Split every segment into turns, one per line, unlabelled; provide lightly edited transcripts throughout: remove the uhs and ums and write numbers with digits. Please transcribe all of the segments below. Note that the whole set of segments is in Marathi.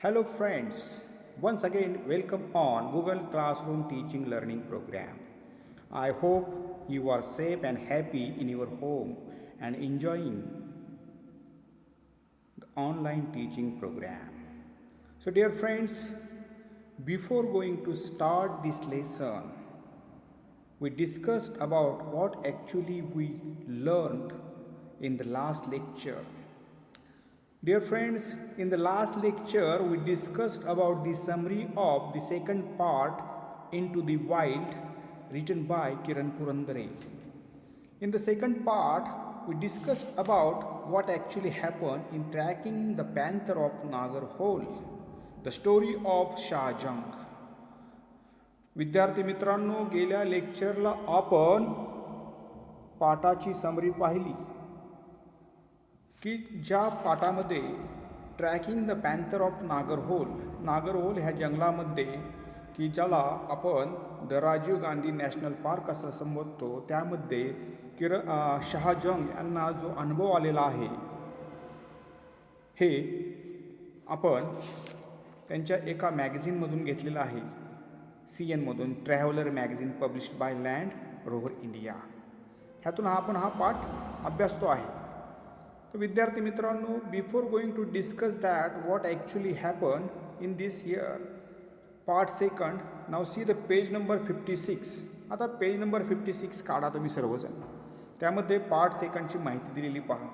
Hello friends, once again welcome on Google Classroom Teaching Learning Program. I hope you are safe and happy in your home and enjoying the online teaching program. So dear friends, before going to start this lesson, we discussed about what actually we learned in the last lecture. Dear friends, in the last lecture we discussed about the summary of the second part Into the Wild written by Kiran Purandare. In the second part we discussed about what actually happened in tracking the panther of Nagarhole, the story of Shahjang. विद्यार्थी मित्रांनो, गेल्या लेक्चरला आपण पाठाची समरी पाहिली की ज्या पाठामध्ये tracking the panther of Nagarhole ह्या जंगलामध्ये की ज्याला आपण the Rajiv Gandhi national park असं संबोधतो, त्यामध्ये शहाजंग यांना जो अनुभव आलेला आहे हे आपण त्यांच्या एका मॅगझिनमधून घेतलेलं आहे, CNमधून, traveller magazine published by land Rover India. ह्यातून आपण हा पाठ अभ्यासतो आहे. तर विद्यार्थी मित्रांनो, before going to discuss that what actually happen in this year part second, now see the page number 56. आता पेज नंबर 56 काढा तुम्ही सर्वजण. त्यामध्ये पार्ट सेकंडची माहिती दिलेली पहा.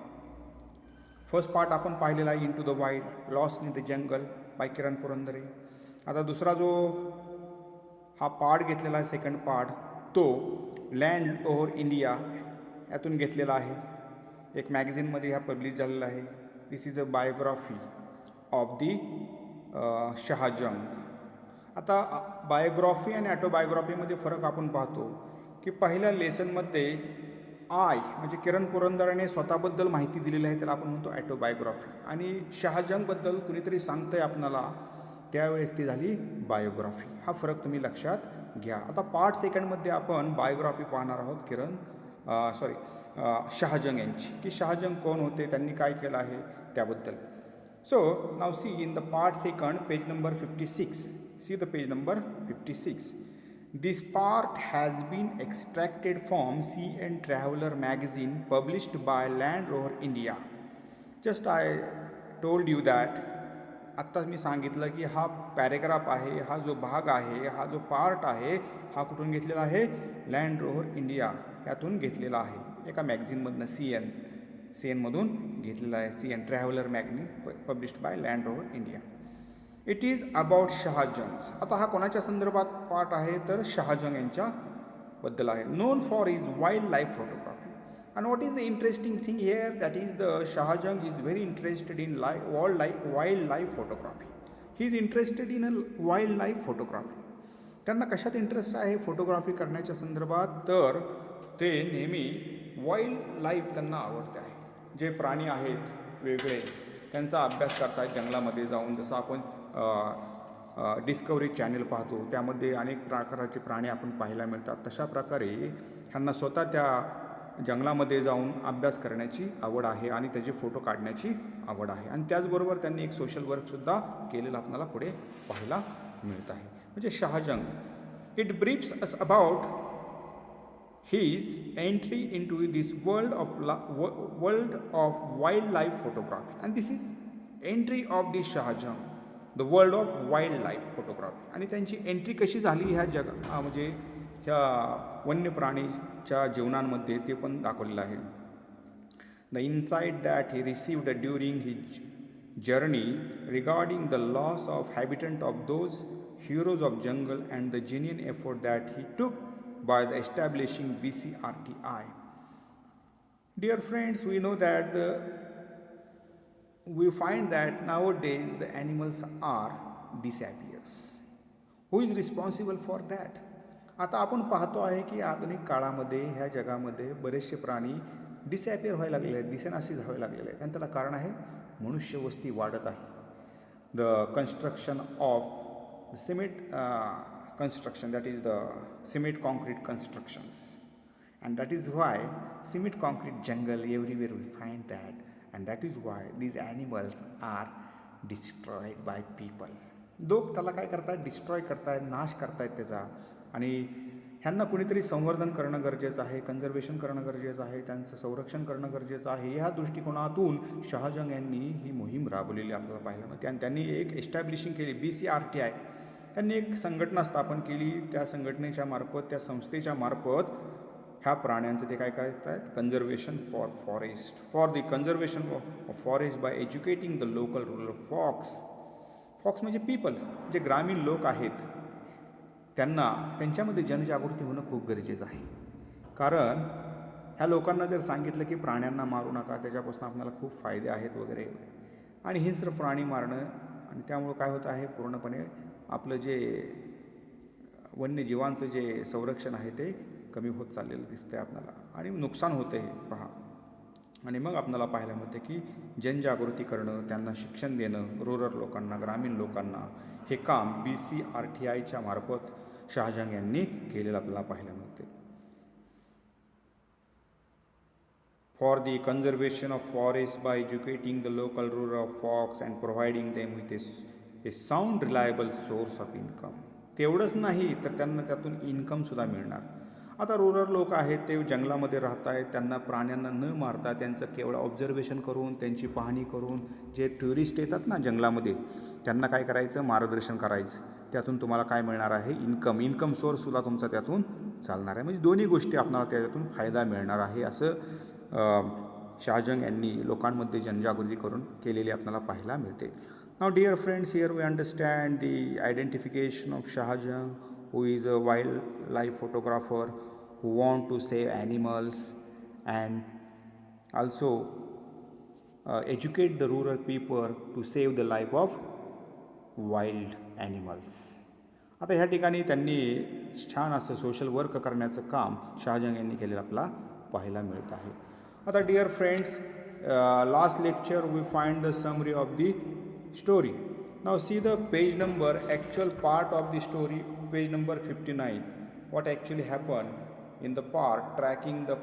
फर्स्ट पार्ट आपण पाहिलेला आहे into the wild, lost in the jungle by Kiran Purandare. आता दुसरा जो हा पार्ट घेतलेला आहे, सेकंड पार्ट, तो लँड ओव्हर इंडिया यातून घेतलेला आहे. एक मॅगझिनमध्ये हा पब्लिश झालेला आहे. This is a biography of the Shahajang. आता बायोग्राफी आणि ॲटोबायोग्राफीमध्ये फरक आपण पाहतो की पहिल्या लेसनमध्ये म्हणजे किरण पुरंदरेने स्वतःबद्दल माहिती दिलेली आहे, त्याला आपण म्हणतो ॲटोबायोग्राफी, आणि शहाजंगबद्दल कुणीतरी सांगतंय आपणाला, त्यावेळेस ती झाली बायोग्राफी. हा फरक तुम्ही लक्षात घ्या. आता पार्ट सेकंडमध्ये आपण बायोग्राफी पाहणार आहोत शहाजंग यांची, की शहाजंग कोण होते, त्यांनी काय केलं आहे त्याबद्दल. So now see in the part second, page number 56. See the page number 56. This part has been extracted from CN Traveler magazine published by Land Rover India. Just I told you that. आत्ताच मी सांगितलं की हा पॅरेग्राफ आहे, हा जो भाग आहे, हा जो पार्ट आहे, हा कुठून घेतलेला आहे, लँड रोव्हर इंडिया यातून घेतलेला आहे, एका मॅगझिनमधनं, CNमधून घेतलेला आहे. CN traveller magazine published by land Rover India. It is about Shahajang. आता हा कोणाच्या संदर्भात पार्ट आहे, तर शहाजंग यांच्याबद्दल आहे. Non for his wild life photography. And what is the interesting thing here, that is the Shahjang is very interested in wildlife photography. He is interested in a wildlife photography. त्यांना कशात इंटरेस्ट आहे फोटोग्राफी करण्याच्या संदर्भात, तर ते नेहमी वाईल्ड लाईफ त्यांना आवडते आहे. जे प्राणी आहेत वेगळे त्यांचा अभ्यास करतात जंगलामध्ये जाऊन. जसं आपण डिस्कवरी चॅनल पाहतो, त्यामध्ये अनेक प्रकारचे प्राणी आपण पाहायला मिळतात. तशा प्रकारे ह्यांना स्वतः त्या जंगलामध्ये जाऊन अभ्यास करण्याची आवड आहे आणि त्याचे फोटो काढण्याची आवड आहे. आणि त्याचबरोबर त्यांनी एक सोशल वर्कसुद्धा केलेलं आपल्याला पुढे पाहायला मिळत आहे. म्हणजे Shahajang, it briefs us about his entry in to this world of wild life photography. And this is entry of this Shahajang, the world of wild life photography. आणि त्यांची एंट्री कशी झाली ह्या म्हणजे ह्या वन्य प्राणीच्या जीवनांमध्ये, ते पण दाखवलेलं आहे. The insight that he received during his journey regarding the loss of habitat of those heroes of jungle and the genuine effort that he took by the establishing BCRTI. Dear friends, we know that we find that nowadays the animals are disappears. Who is responsible for that? आता आपण पाहतो आहे की आधुनिक काळामध्ये ह्या जगामध्ये बरेचसे प्राणी डिसॅपियर व्हायला लागलेले आहेत, दिसेनासे व्हायला लागलेले आहेत. आणि त्याला कारण आहे मनुष्यवस्ती वाढत आहे. The construction of the cement construction, that is the cement concrete constructions, and that is why cement concrete jungle everywhere we find that, and that is why these animals are destroyed by people. लोक त्याला काय करतात, डिस्ट्रॉय करतायत, नाश करतायत त्याचा. आणि ह्यांना कुणीतरी संवर्धन करणं गरजेचं आहे, कन्झर्वेशन करणं गरजेचं आहे, त्यांचं संरक्षण करणं गरजेचं आहे. ह्या दृष्टिकोनातून शहाजंग यांनी ही मोहीम राबवलेली आपल्याला पाहायला मिळते. आणि त्यांनी एक एस्टॅब्लिशिंग केली, BCRTI. त्यांनी एक संघटना स्थापन केली. त्या संघटनेच्या मार्फत, त्या संस्थेच्या मार्फत ह्या प्राण्यांचं ते काय करत आहेत, conservation for forest, for the conservation of forest by educating the local rural folks. Folks म्हणजे पीपल, जे ग्रामीण लोक आहेत त्यांच्यामध्ये जनजागृती होणं खूप गरजेचं आहे. कारण ह्या लोकांना जर सांगितलं की प्राण्यांना मारू नका, त्याच्यापासून आपल्याला खूप फायदे आहेत वगैरे, आणि हिंस्र प्राणी मारणं, आणि त्यामुळं काय होतं आहे, पूर्णपणे आपलं जे वन्यजीवांचं जे संरक्षण आहे ते कमी होत चाललेलं दिसतं आहे आपल्याला, आणि नुकसान होतं आहे पहा. आणि मग आपल्याला पाहायला मिळते की जनजागृती करणं, त्यांना शिक्षण देणं, रुरल लोकांना, ग्रामीण लोकांना, हे काम BCRTIच्या मार्फत शहाजंग यांनी केलेलं आपल्याला पाहायला मिळते. For the conservation of forest by educating the local rural folks and providing them with a sound reliable source of income. तेवढंच नाही तर त्यांना त्यातून इन्कमसुद्धा मिळणार. आता रुरल लोक आहेत, ते जंगलामध्ये राहत आहेत, त्यांना प्राण्यांना न मारता त्यांचं केवळ ऑब्झर्वेशन करून, त्यांची पाहणी करून, जे टुरिस्ट येतात ना जंगलामध्ये, त्यांना काय करायचं, मार्गदर्शन करायचं. त्यातून तुम्हाला काय मिळणार आहे, इन्कम सोर्ससुद्धा तुमचा त्यातून चालणार आहे. म्हणजे दोन्ही गोष्टी आपल्याला त्याच्यातून फायदा मिळणार आहे, असं शहाजंग यांनी लोकांमध्ये जनजागृती करून केलेली आपल्याला पाहायला मिळते. नाव dear friends, here we understand the identification of Shahajang, who is a wildlife photographer who want to save animals and also educate the rural people to save the life of wild animals. आता ह्या ठिकाणी त्यांनी छान असं सोशल वर्क करण्याचं काम शहाजंग यांनी केलेलं आपल्याला पाहायला मिळत आहे. आता dear friends, last lecture we find the summary of the story. Now see the page number, actual part of the story, page number 59. What actually happened in the part tracking the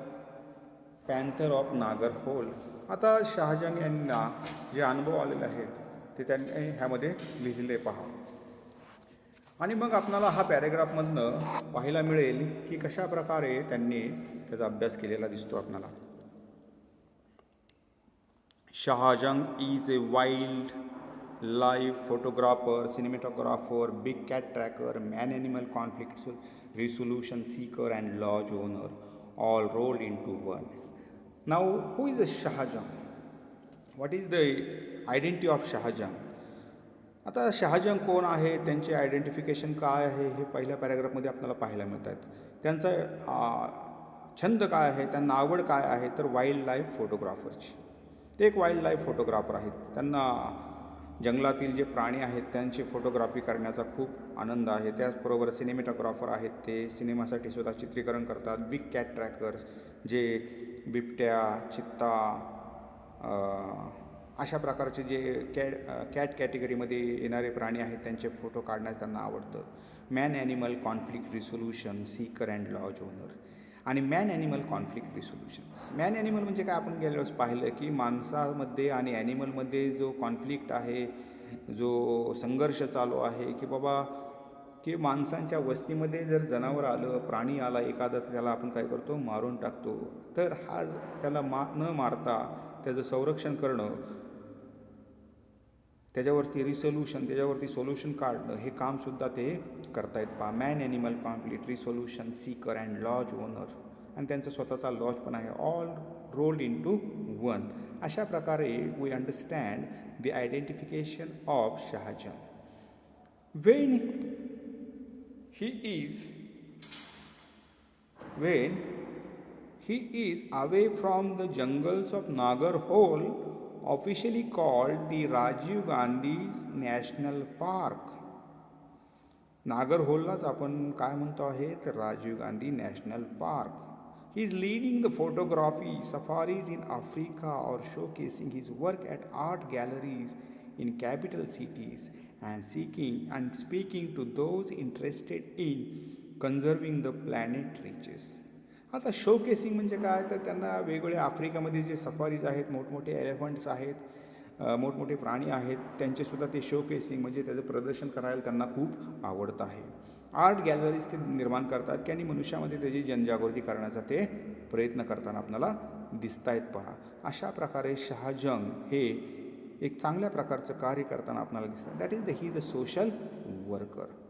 panther of Nagarhole. आता शहाजंग यांना जे अनुभव आलेले आहेत ते त्यांनी ह्यामध्ये लिहिलेले पहा. आणि मग आपल्याला हा पॅरेग्राफमधनं पाहायला मिळेल की कशा प्रकारे त्यांनी त्याचा अभ्यास केलेला दिसतो आपल्याला. Shahajang is a wild life photographer, cinematographer, big cat tracker, man-animal conflict resolution seeker, and lodge owner, all rolled into one. Now, who is a Shahajang? What is the identity of Shahajang? आता शहाजंग कोण आहे, त्यांचे आयडेंटिफिकेशन काय आहे, हे पहिल्या पॅरेग्राफमध्ये आपल्याला पाहायला मिळतात. त्यांचा छंद काय आहे, त्यांना आवड काय आहे, तर वाईल्ड लाईफ फोटोग्राफरची. ते एक वाईल्ड लाईफ फोटोग्राफर आहेत. त्यांना जंगलातील जे प्राणी आहेत त्यांची फोटोग्राफी करण्याचा खूप आनंद आहे. त्याचबरोबर सिनेमॅटोग्राफर आहेत, ते सिनेमासाठी सुद्धा चित्रीकरण करतात. बिग कॅट ट्रॅकर्स, जे बिबट्या, चित्ता, अशा प्रकारचे जे कॅट कॅटेगरीमध्ये येणारे प्राणी आहेत त्यांचे फोटो काढण्यास त्यांना आवडतं. Man animal conflict resolution seeker and lodge owner. आणि man animal conflict resolutions, man animal म्हणजे काय, आपण गेल्या वेळेस पाहिलं की माणसामध्ये आणि ॲनिमलमध्ये जो कॉन्फ्लिक्ट आहे, जो संघर्ष चालू आहे, की बाबा की माणसांच्या वस्तीमध्ये जर जनावर आलं, प्राणी आला एखादा, त्याला आपण काय करतो, मारून टाकतो. तर हा त्याला न मारता त्याचं संरक्षण करणं, त्याच्यावरती रिसोल्युशन, त्याच्यावरती सोल्युशन काढणं, हे कामसुद्धा ते करतायत पहा. Man animal conflict resolution seeker and lodge owner. आणि त्यांचा स्वतःचा लॉज पण आहे. All rolled in to one. अशा प्रकारे we understand the identification of Shahajang. When he is away from the jungles of Nagarhole, officially called the Rajiv Gandhi National Park. नागरहोललाच आपण काय म्हणतो आहे, तर Rajiv Gandhi national park. He is leading the photography safaris in Africa और showcasing his work at art galleries in capital cities and speaking to those interested in conserving the planet riches. आता शोकेसिंग म्हणजे काय, तर त्यांना वेगवेगळ्या आफ्रिकामध्ये जे सफारीज आहेत, मोठमोठे एलिफंट्स आहेत, मोठमोठे प्राणी आहेत त्यांचेसुद्धा ते शोकेसिंग म्हणजे त्याचं प्रदर्शन करायला त्यांना खूप आवडतं आहे. आर्ट गॅलरीज ते निर्माण करतात की आणि मनुष्यामध्ये त्याची जनजागृती करण्याचा ते प्रयत्न करताना आपल्याला दिसत आहेत पहा. अशा प्रकारे शहाजंग हे एक चांगल्या प्रकारचं कार्य करताना आपल्याला दिसतं. That is he is a social worker.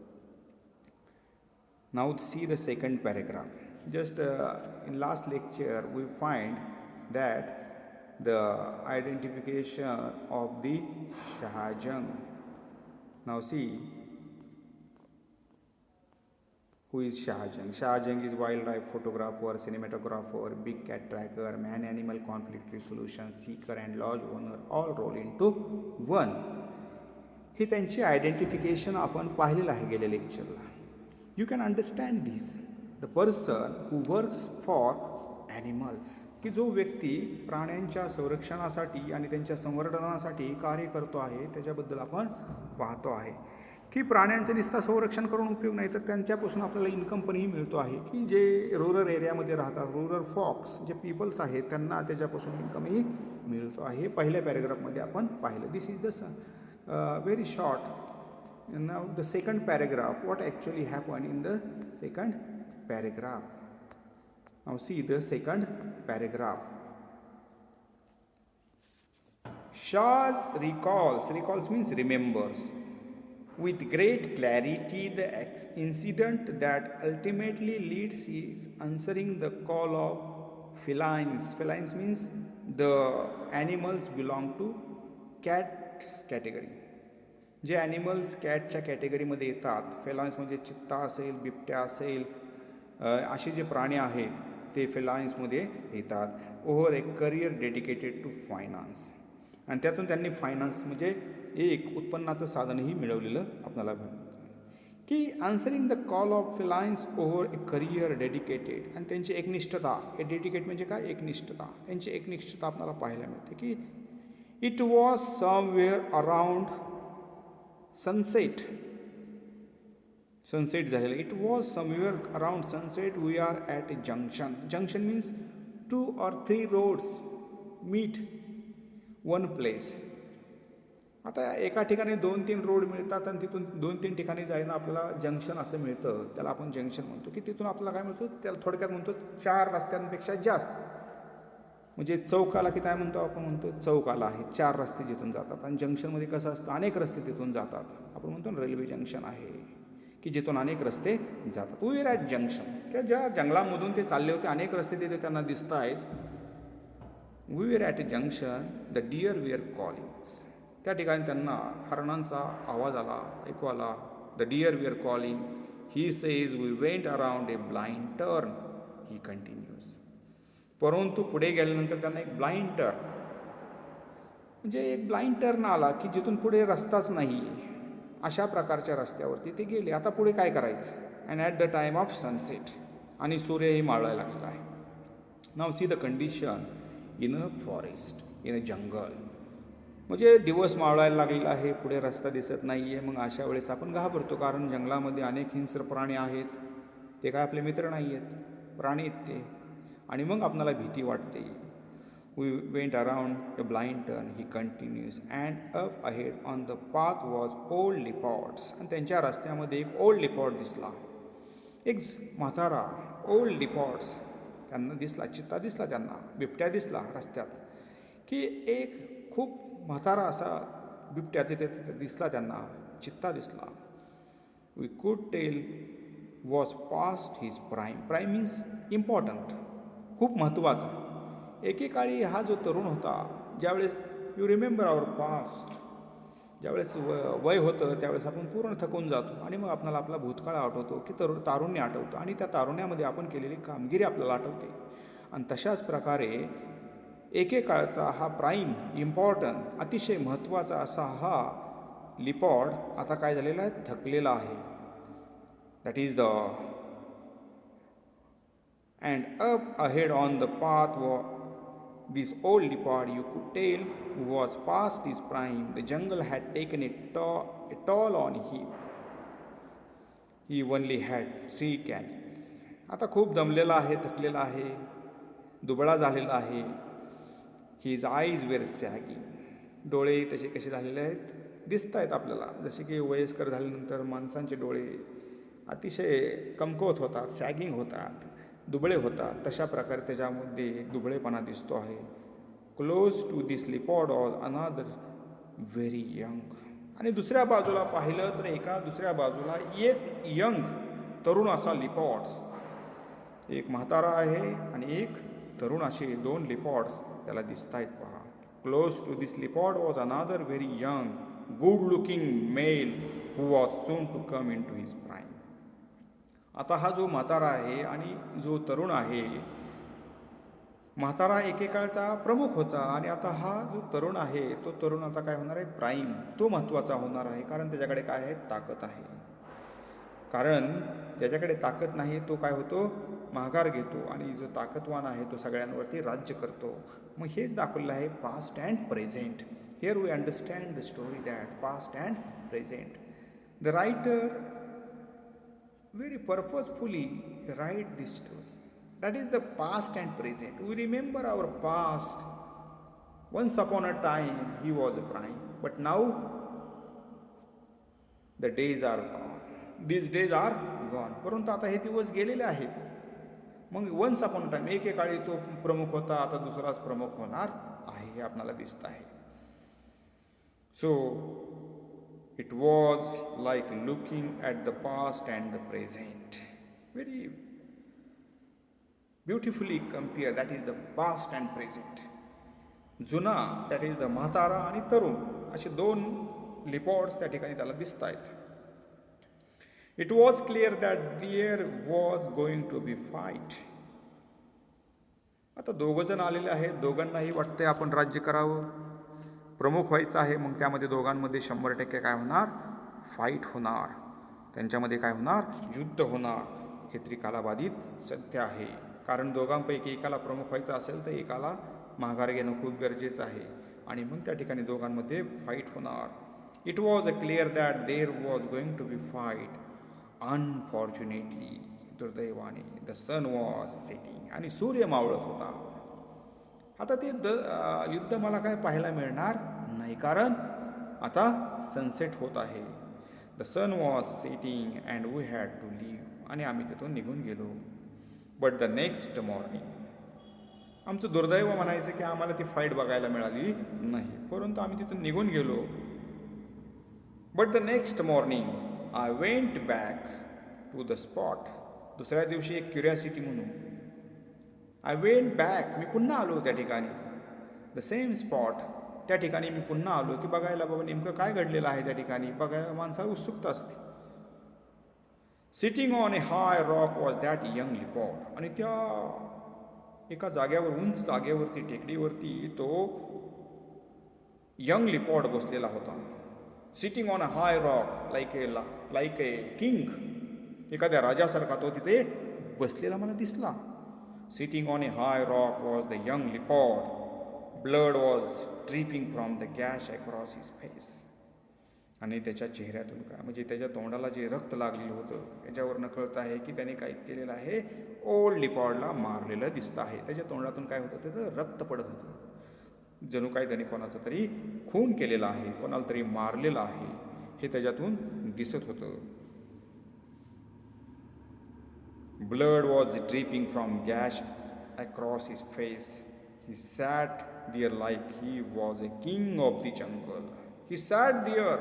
Now see the second paragraph. Just in last lecture we find that the identification of the Shahjang. Now see who is Shahjang. Shahjang is wildlife photographer, cinematographer, big cat tracker, man-animal conflict resolution seeker and lodge owner all roll into one. ही त्यांची आयडेंटिफिकेशन आपण पाहिलेलं आहे गेल्या लेक्चरला. You can understand this. The person who works for animals, की जो व्यक्ती प्राण्यांच्या संरक्षणासाठी आणि त्यांच्या संवर्धनासाठी कार्य करतो आहे त्याच्याबद्दल आपण पाहतो आहे की प्राण्यांचं नुसतं संरक्षण करून उपयोग नाही तर त्यांच्यापासून आपल्याला इन्कम पणही मिळतो आहे. की जे रुरल एरियामध्ये राहतात, रुरल फॉक्स जे पीपल्स आहेत त्यांना त्याच्यापासून इन्कमही मिळतो आहे. पहिल्या पॅरेग्राफमध्ये आपण पाहिलं. This is the very short. Now the second paragraph, what actually happened in the second paragraph. Now see the second paragraph. Shah recalls means remembers with great clarity the incident that ultimately leads his answering the call of felines. Felines means the animals belong to cat category. जे ॲनिमल्स कॅटच्या कॅटेगरीमध्ये येतात, फेलायन्स म्हणजे चित्ता असेल, बिबट्या असेल, असे जे प्राणी आहेत ते फेलायन्समध्ये येतात. Over a career dedicated to finance. आणि त्यातून त्यांनी फायनान्स म्हणजे एक उत्पन्नाचं साधनही मिळवलेलं आपल्याला की answering the call of felines over a career dedicated. आणि त्यांची एकनिष्ठता, ए डेडिकेट म्हणजे काय, एकनिष्ठता. त्यांची एकनिष्ठता आपल्याला पाहायला मिळते की it was somewhere around sunset झालेलं. It was somewhere around sunset. We are at a junction. Junction means 2 or 3 roads meet one place. आता एका ठिकाणी 2-3 रोड मिळतात आणि तिथून 2-3 ठिकाणी जायला आपल्याला जंक्शन असं मिळतं. त्याला आपण जंक्शन म्हणतो. की तिथून आपल्याला काय मिळतं, त्याला थोडक्यात म्हणतो 4 रस्त्यांपेक्षा जास्त. म्हणजे चौकाला की काय म्हणतो आपण, म्हणतो चौकाला आहे 4 रस्ते जिथून जातात. आणि जंक्शनमध्ये कसं असतं, अनेक रस्ते तिथून जातात. आपण म्हणतो ना रेल्वे जंक्शन आहे की जिथून अनेक रस्ते जातात. We are at junction. किंवा ज्या जंगलामधून ते चालले होते अनेक रस्ते तिथे त्यांना दिसत आहेत. We are at a junction. The deer we are calling. त्या ठिकाणी त्यांना हरणांचा आवाज आला, ऐकू आला. The deer we are calling. He says we went around a blind turn. He continues. परंतु पुढे गेल्यानंतर त्यांना एक ब्लाइंड टर्न म्हणजे एक ब्लाइंड टर्न आला की जिथून पुढे रस्ताच नाही आहे. अशा प्रकारच्या रस्त्यावरती ते गेले. आता पुढे काय करायचं. And at the time of sunset. आणि सूर्यही मावळायला लागलेला आहे. Now see the condition in a forest, in a jungle. म्हणजे दिवस मावळायला लागलेला आहे, पुढे रस्ता दिसत नाही आहे. मग अशा वेळेस आपण घाबरतो कारण जंगलामध्ये अनेक हिंस्र प्राणी आहेत. ते काय आपले मित्र नाही आहेत, प्राणी आहेत ते. आणि मग आपल्याला भीती वाटते. We went around a blind turn. He continues. And up ahead on the path was old leopards. आणि त्यांच्या रस्त्यामध्ये एक ओल्ड लिपॉड दिसला. एक म्हातारा ओल्ड लिपॉड्स त्यांना दिसला. चित्ता दिसला त्यांना, बिबट्या दिसला रस्त्यात. की एक खूप म्हातारा असा बिबट्या तिथे दिसला त्यांना, चित्ता दिसला. We could tell was past his prime. Prime means important, खूप महत्त्वाचा. एकेकाळी हा जो तरुण होता, ज्यावेळेस यू रिमेंबर आवर पास्ट, ज्यावेळेस वय होतं त्यावेळेस आपण पूर्ण थकून जातो आणि मग आपल्याला आपला भूतकाळ आठवतो की तारुण्य आठवतं आणि त्या तारुण्यामध्ये आपण केलेली कामगिरी आपल्याला आठवते. आणि तशाच प्रकारे एकेकाळचा हा प्राईम इम्पॉर्टंट अतिशय महत्त्वाचा असा हा लिपॉड आता काय झालेला आहे, थकलेला आहे. That is the and up ahead on the path this old leopard you could tell was past his prime. The jungle had taken a toll on him. He only had 3 canids. आता खूप दमलेला आहे, थकलेला आहे, दुबळा झालेला आहे. His eyes were sagging. डोळे तसे कसे झालेले आहेत दिसत आहेत आपल्याला. जसे की वयस्कर झाल्यानंतर माणसांचे डोळे अतिशय कमकुवत होतात, सॅगिंग होतात, दुबळे होतात. तशा प्रकारे त्याच्यामध्ये दुबळेपणा दिसतो आहे. Close to this leopard was another very young. आणि दुसऱ्या बाजूला पाहिलं तर एका दुसऱ्या बाजूला एक यंग तरुण असा लिपॉड्स, एक म्हातारा आहे आणि एक तरुण असे दोन लिपॉड्स त्याला दिसत आहेत पहा. Close to this leopard was another very young good looking male who was soon to come into his prime. आता हा जो म्हातारा आहे आणि जो तरुण आहे, म्हातारा एकेकाळचा प्रमुख होता आणि आता हा जो तरुण आहे तो तरुण आता काय होणार आहे, प्राईम. तो महत्त्वाचा होणार आहे कारण त्याच्याकडे काय आहे, ताकद आहे. कारण ज्याच्याकडे ताकद नाही तो काय होतो, माघार घेतो आणि जो ताकदवान आहे तो सगळ्यांवरती राज्य करतो. मग हेच दाखवलेलं आहे past and present. Here we understand the story that past and present. The writer very purposefully write this story. That is the past and present. We remember our past. Once upon a time he was a prime, but now the days are gone. These days are gone. परंतु आता हे दिवस गेलेले आहेत. मग वन्स अपॉन टाइम एकेकाळी तो प्रमुख होता, आता दुसराच प्रमुख होणार आहे हे आपल्याला दिसत आहे. So it was like looking at the past and the present. Very beautifully compared. That is the past and present. जुना that is the म्हातारा आणि तरुण असे दोन लिपॉड्स त्या ठिकाणी त्याला दिसत आहेत. It was clear that there was going to be fight. आता दोघं जण आलेले आहेत, दोघांनाही वाटतंय आपण राज्य करावं, प्रमुख व्हायचं आहे. मग त्यामध्ये दोघांमध्ये 100% काय होणार, फाईट होणार. त्यांच्यामध्ये काय होणार, युद्ध होणार. हे त्रिकालाबाधित सत्य आहे. कारण दोघांपैकी एकाला प्रमुख व्हायचं असेल तर एकाला माघार घेणं खूप गरजेचं आहे आणि मग त्या ठिकाणी दोघांमध्ये फाईट होणार. It was a clear that there was going to be fight. Unfortunately, दुर्दैवाने, द सन वॉज सेटिंग. आणि सूर्य मावळत होता. आता ते युद्ध मला काय पाहायला मिळणार नाही कारण आता सनसेट होत आहे. The sun was setting and we had to leave. आणि आम्ही तिथून निघून गेलो. बट द नेक्स्ट मॉर्निंग, आमचं दुर्दैव म्हणायचं की आम्हाला ती फाईट बघायला मिळाली नाही, परंतु आम्ही तिथून निघून गेलो. But the next morning I went back to the spot. दुसऱ्या दिवशी एक क्युरियासिटी म्हणून आय वेंट बॅक, मी पुन्हा आलो त्या ठिकाणी. द सेम स्पॉट, त्या ठिकाणी मी पुन्हा आलो की बघायला बाबा नेमकं काय घडलेलं आहे त्या ठिकाणी. बघायला माणसाला उत्सुकता असते. Sitting on a high rock was that young leopard. आणि त्या एका जाग्यावर, उंच जागेवरती, टेकडीवरती तो यंग लिपॉड बसलेला होता. Sitting on a high rock like a king. एखाद्या राजासारखा तो तिथे बसलेला मला दिसला. Sitting on a high rock was the young leopard. Blood was dripping from the gash across his face. आणि त्याच्या चेहऱ्यातून काय, म्हणजे त्याच्या तोंडाला जे रक्त लागलेलं होतं याच्यावरनं कळत आहे की त्याने काय केलेलं आहे, ओल्ड लिपॉडला मारलेलं दिसत आहे. त्याच्या तोंडातून काय होतं, त्याचं रक्त पडत होतं. जणू काय त्याने कोणाचा तरी खून केलेला आहे, कोणाला तरी मारलेलं आहे हे त्याच्यातून दिसत होतं. Blood was dripping from gash across his face. He sat there like he was a king of the jungle. He sat there.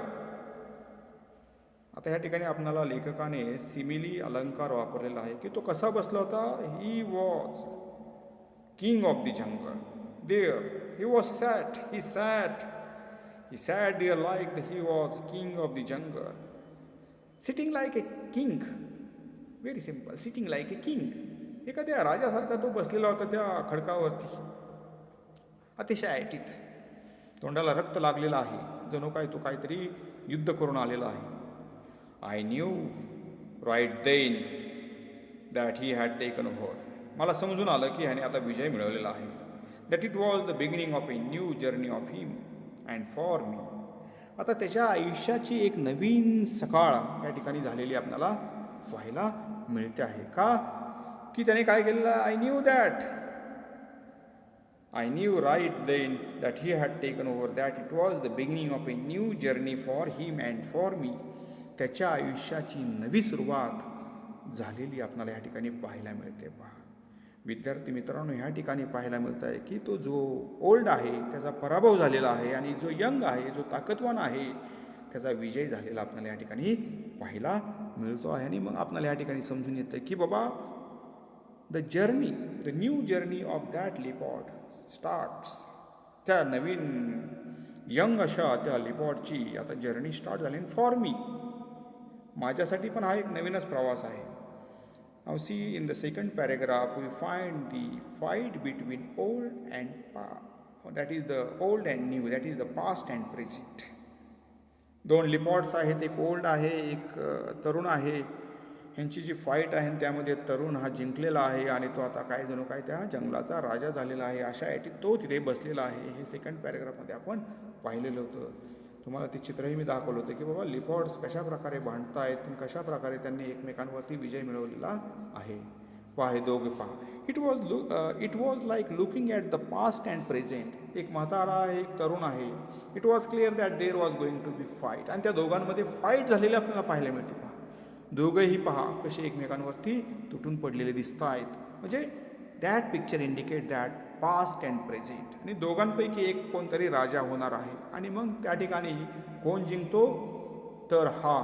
आता ह्या ठिकाणी आपणाला लेखकाने सिमिली अलंकार वापरलेला आहे की तो कसा बसला होता. He was king of the jungle. There he was sat. He sat there like he was king of the jungle. Sitting like a king. Very simple. Sitting like a king. एखाद्या राजासारखा तो बसलेला होता त्या खडकावरती, अतिशय ऐटीत. तोंडाला रक्त लागलेलं आहे, जणू काय तो काहीतरी युद्ध करून आलेला आहे. I knew right then that he had taken over. मला समजून आलं की ह्याने आता विजय मिळवलेला आहे. That it was the beginning of a new journey of him and for me. आता त्याच्या आयुष्याची एक नवीन सकाळ या ठिकाणी झालेली आपल्याला व्हायला मिळते आहे. का की त्याने काय केलेलं, I knew that I knew right then that he had taken over, that it was the beginning of a new journey for him and for me. त्याच्या आयुष्याची नवी सुरुवात झालेली आपल्याला या ठिकाणी पाहायला मिळते. पहा विद्यार्थी मित्रांनो, ह्या ठिकाणी पाहायला मिळत आहे की तो जो ओल्ड आहे त्याचा पराभव झालेला आहे आणि जो यंग आहे, जो ताकदवान आहे, त्याचा विजय झालेला आपल्याला या ठिकाणी पाहायला मिळतो आहे. आणि मग आपल्याला या ठिकाणी समजून येतं की बाबा the new journey of that leopard starts. त्या नवीन यंग अशा त्या लिपॉडची आता जर्नी स्टार्ट झाली फॉर मी. माझ्यासाठी पण हा एक नवीनच प्रवास आहे. Now see, in the second paragraph we find the fight between old and that is the old and new, that is the past and present. दोन लिपॉड्स आहेत, एक ओल्ड आहे, एक तरुण आहे. ह्यांची जी फाईट आहे त्यामध्ये तरुण हा जिंकलेला आहे आणि तो आता काय जणू काय त्या जंगलाचा राजा झालेला आहे, अशा याटीत तो तिथे बसलेला आहे. हे सेकंड पॅरेग्राफमध्ये आपण पाहिलेलं होतं. तुम्हाला ते चित्रही मी दाखवलं होतं की बाबा लिपॉड्स कशा प्रकारे भांडतायत आणि कशा प्रकारे त्यांनी एकमेकांवरती विजय मिळवलेला आहे. पहा हे दोघे पहा. It was like looking at the past and present. एक म्हातारा आहे, एक तरुण आहे. It was clear that there was going to be fight. आणि त्या दोघांमध्ये फाईट झालेली आपल्याला पाहायला मिळते. पहा दोघंही पहा कसे एकमेकांवरती तुटून पडलेले दिसत आहेत. म्हणजे that picture indicate that past and present. आणि दोघांपैकी एक कोणतरी राजा होणार आहे. आणि मग त्या ठिकाणी कोण जिंकतो तर हा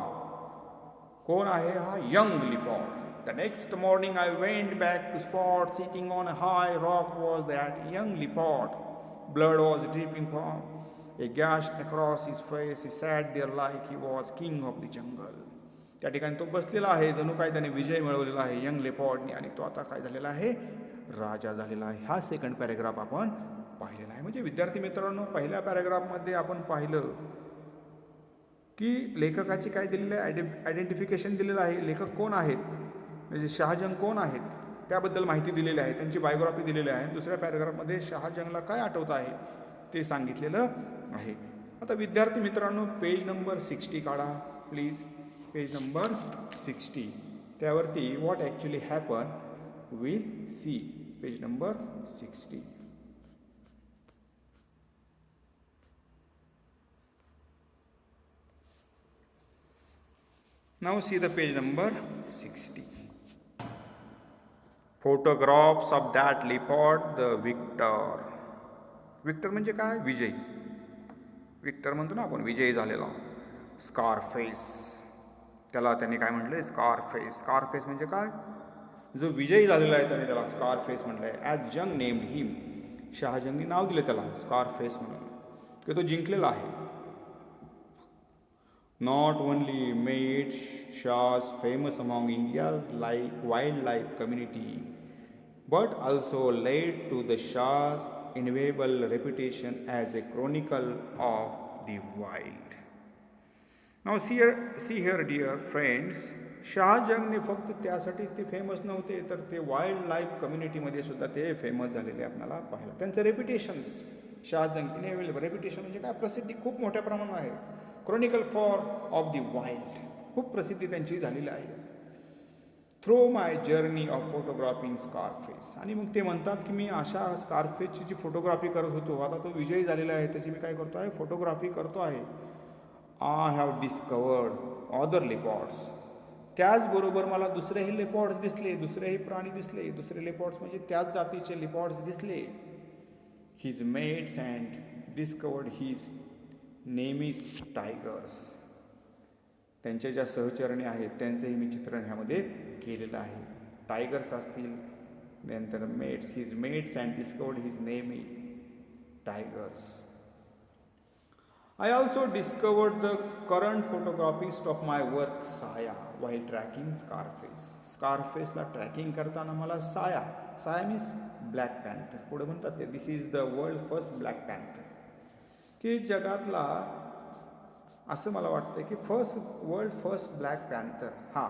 कोण आहे, हा young लिपॉड. The next morning I went back to spot. Sitting on a high rock was that young leopard. Blood was dripping from a gash across his face. He sat there like he was king of the jungle. त्या ठिकाणी तो बसलेला आहे, जणू काय त्याने विजय मिळवलेला आहे यंग लेपॉर्डने, आणि तो आता काय झालेला आहे, राजा झालेला आहे. हा सेकंड पॅरेग्राफ आपण पाहिलेला आहे. म्हणजे विद्यार्थी मित्रांनो, पहिल्या पॅरेग्राफमध्ये आपण पाहिलं की लेखकाची काय दिलेलं आहे, आयडेंटिफिकेशन दिलेलं आहे. लेखक कोण आहेत, म्हणजे शहाजंग कोण आहेत त्याबद्दल माहिती दिलेली आहे, त्यांची बायोग्राफी दिलेली आहे. दुसऱ्या पॅरेग्राफमध्ये शहाजंगला काय आठवत आहे ते सांगितलेलं आहे. आता विद्यार्थी मित्रांनो, पेज नंबर 60 काढा प्लीज. पेज नंबर 60 त्यावरती what actually happen will see. Page number 60. Now see the page number 60. Photographs of that leopard, the victor. Victor म्हणजे काय, विजय. विक्टर म्हणतो ना आपण, विजयी झालेला. स्कारफेस, त्याला त्यांनी काय म्हटलंय, स्कारफेस. स्कारफेस म्हणजे काय, जो विजयी झालेला आहे त्याने त्याला स्कारफेस म्हटलंय. ॲज जंग नेम्ड हिम. शहाजंगनी नाव दिलं त्याला स्कारफेस म्हणून, की तो जिंकलेला आहे. Not only made Shahs famous among India's wildlife community, but also led to the Shah's enviable reputation as a chronicle of the wild. Now see here dear friends, शहाजंगने फक्त त्यासाठीच ते फेमस नव्हते, तर ते वाईल्ड लाईफ कम्युनिटीमध्ये सुद्धा ते फेमस झालेले आपल्याला पाहिलं. त्यांचं रेप्युटेशन्स, शहाजंग इनएव्हिलेबल. रेप्युटेशन म्हणजे काय, प्रसिद्धी खूप मोठ्या प्रमाणात आहे. Chronicle for of the wild, खूप प्रसिद्धी त्यांची झालेली आहे. Through my journey of photographing Scarface. आणि मग ते म्हणतात की मी अशा स्कारफेसची जी फोटोग्राफी करत होतो, आता तो विजयी झालेला आहे, त्याची मी काय करतो आहे, फोटोग्राफी करतो आहे. I have discovered other leopards. त्याचबरोबर मला दुसरेही लेपॉड्स दिसले, दुसरेही प्राणी दिसले. दुसरे लेपॉड्स म्हणजे त्याच जातीचे लेपॉड्स दिसले. His mates and discovered his enemies tigers. त्यांच्या ज्या सहचरणी आहेत त्यांचंही मी चित्रण ह्यामध्ये केलेलं आहे. टायगर्स असतील, नंतर mates, his mates and discovered his enemy tigers. I also discovered the current photographist of my work, Saya, while tracking Scarface. स्कारफेसला ट्रॅकिंग करताना मला साया मीन्स ब्लॅक पॅन्थर. पुढे म्हणतात ते this is the world first black panther, की जगातला असं मला वाटतं की वर्ल्ड फर्स्ट ब्लॅक पॅन्थर, हा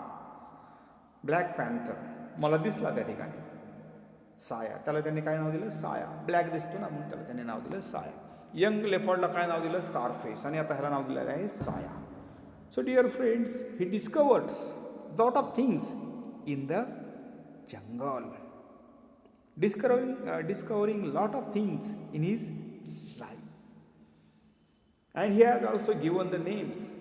ब्लॅक पॅन्थर मला दिसला त्या ठिकाणी. साया, त्याला त्यांनी काय नाव दिलं, साया. ब्लॅक दिसतो ना म्हणून त्याला त्यांनी नाव दिलं साया. यंग लेपर्डला काय नाव दिलं, स्कारफेस. आणि आता ह्याला नाव दिलेलं आहे Saya. So dear friends, he discovers lot of things in the jungle. discovering lot of things in his life. And he has also given the names.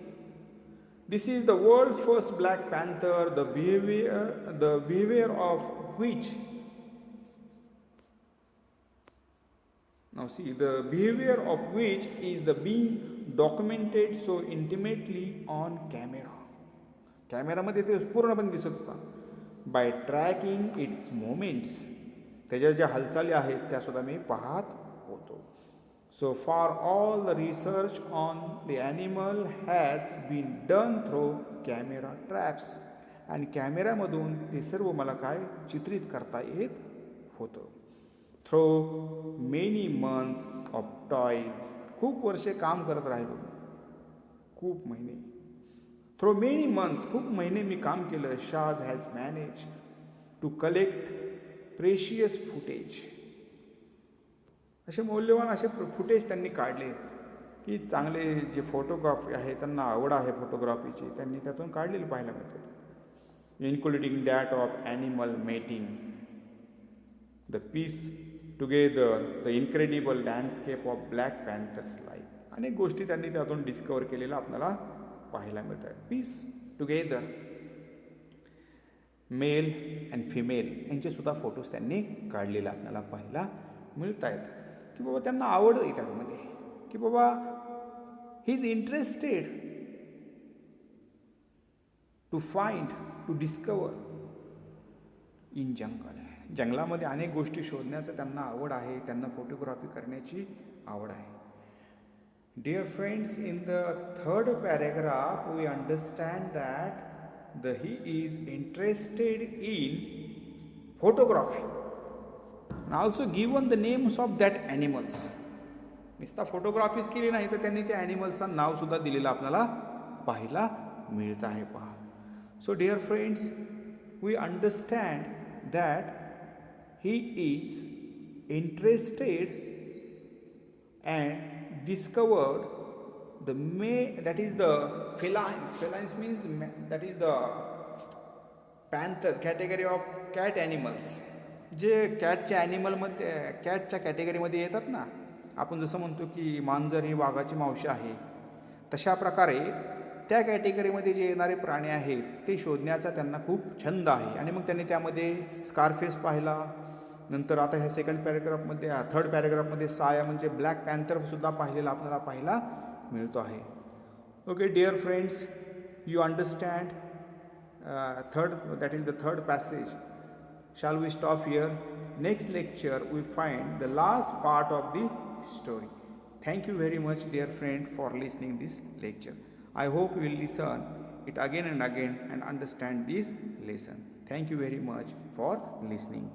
This is the world's first Black Panther, the behavior of which, now see, the behavior of which is the being documented so intimately on camera. कॅमेरामध्ये ते पूर्णपणे दिसत होता. बाय ट्रॅकिंग इट्स मोमेंट्स, त्याच्या ज्या हालचाली आहेत त्यासुद्धा मी पाहत होतो. So for all the research on the animal has been done through camera traps. आणि कॅमेऱ्यामधून ते सर्व मला काय चित्रित करता येत होतं. थ्रू मेनी मंथ्स ऑफ टॉईल, खूप वर्षे काम करत राहिलो, खूप महिने. थ्रू मेनी मंथ्स, खूप महिने मी काम केलं. Shaaz has manage to collect precious footage, असे मौल्यवान असे फुटेज त्यांनी काढले की चांगले जे फोटोग्राफी आहे, त्यांना आवड आहे फोटोग्राफीची, त्यांनी त्यातून काढलेले पाहायला मिळतात. Including that of animal mating, the piece together, the incredible landscape of black panthers life. अनेक गोष्टी त्यांनी त्यातून डिस्कवर केलेल्या आपल्याला पाहायला मिळतात. Piece together, male and female यांचेसुद्धा फोटोज त्यांनी काढलेले आपल्याला पाहायला मिळत आहेत. की बाबा त्यांना आवड आहे त्यामध्ये, की बाबा he is interested to find, to discover in jungle. जंगलामध्ये अनेक गोष्टी शोधण्याचं त्यांना आवड आहे, त्यांना फोटोग्राफी करण्याची आवड आहे. Dear friends, in the third paragraph, we understand that he is interested in photography and also given the names of that animals. नुसता फोटोग्राफीच केली नाही तर त्यांनी त्या ॲनिमल्सचं नावसुद्धा दिलेलं आपल्याला पाहायला मिळत आहे. पहा. So dear friends, we understand that he is interested and discovered that is the felines. Felines means that is the panther category of cat animals. जे कॅटच्या ॲनिमलमध्ये, कॅटच्या कॅटेगरीमध्ये येतात ना. आपण जसं म्हणतो की मांजर ही वाघाची मावशी आहे, तशा प्रकारे त्या कॅटेगरीमध्ये जे येणारे प्राणी आहेत ते शोधण्याचा त्यांना खूप छंद आहे. आणि मग त्यांनी त्यामध्ये स्कारफेस पाहिला. नंतर आता ह्या सेकंड पॅरेग्राफमध्ये, थर्ड पॅरेग्राफमध्ये साया म्हणजे ब्लॅक पॅन्थरसुद्धा पाहिलेला आपल्याला पाहायला मिळतो आहे. Okay dear friends, you understand that is the third passage. Shall we stop here? Next lecture we find the last part of the story. Thank you very much dear friend for listening this lecture. I hope you will listen it again and again and understand this lesson. Thank you very much for listening.